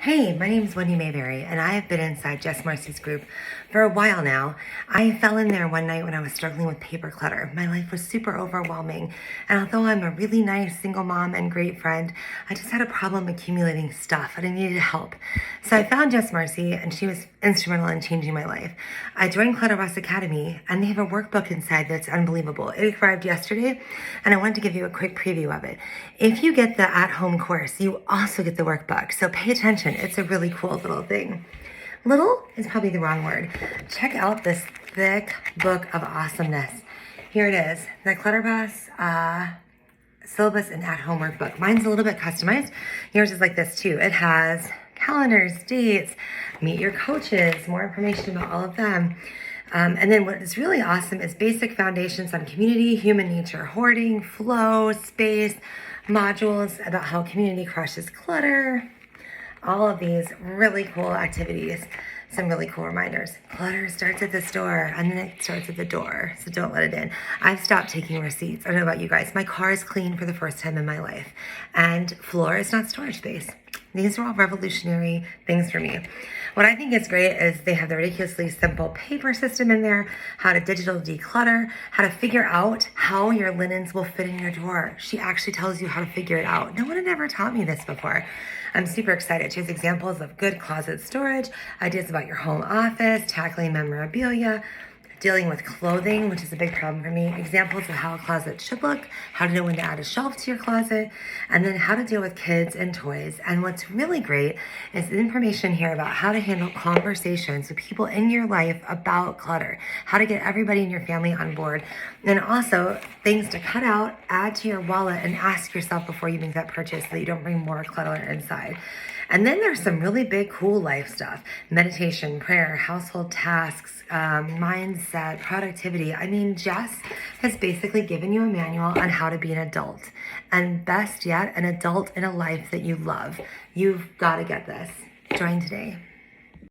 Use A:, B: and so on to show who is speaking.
A: Hey, my name is Wendy Mayberry, and I have been inside Jess Marcy's group for a while now. I fell in there one night when I was struggling with paper clutter. My life was super overwhelming, and although I'm a really nice single mom and great friend, I just had a problem accumulating stuff, and I needed help. So I found Jess Marcy, and she was instrumental in changing my life. I joined Clutter Academy, and they have a workbook inside that's unbelievable. It arrived yesterday, and I wanted to give you a quick preview of it. If you get the at-home course, you also get the workbook, so pay attention. It's a really cool little thing. Little is probably the wrong word. Check out this thick book of awesomeness. Here it is, the Clutter syllabus and at-home workbook. Mine's a little bit customized. Yours is like this too. It has calendars, dates, meet your coaches, more information about all of them. And then what is really awesome is basic foundations on community, human nature, hoarding, flow, space, modules about how community crushes clutter, all of these really cool activities, some really cool reminders. Clutter starts at this door, and then it starts at the door, so don't let it in. I've stopped taking receipts. I don't know about you guys. My car is clean for the first time in my life, and floor is not storage space. These are all revolutionary things for me. What I think is great is they have the ridiculously simple paper system in there, how to digital declutter, how to figure out how your linens will fit in your drawer. She actually tells you how to figure it out. No one had ever taught me this before. I'm super excited. She has examples of good closet storage, ideas about your home office, tackling memorabilia, dealing with clothing, which is a big problem for me, examples of how a closet should look, how to know when to add a shelf to your closet, and then how to deal with kids and toys. And what's really great is the information here about how to handle conversations with people in your life about clutter, how to get everybody in your family on board, and also things to cut out, add to your wallet, and ask yourself before you make that purchase so that you don't bring more clutter inside. And then there's some really big, cool life stuff. Meditation, prayer, household tasks, mindset, productivity. I mean, Jess has basically given you a manual on how to be an adult. And best yet, an adult in a life that you love. You've got to get this. Join today.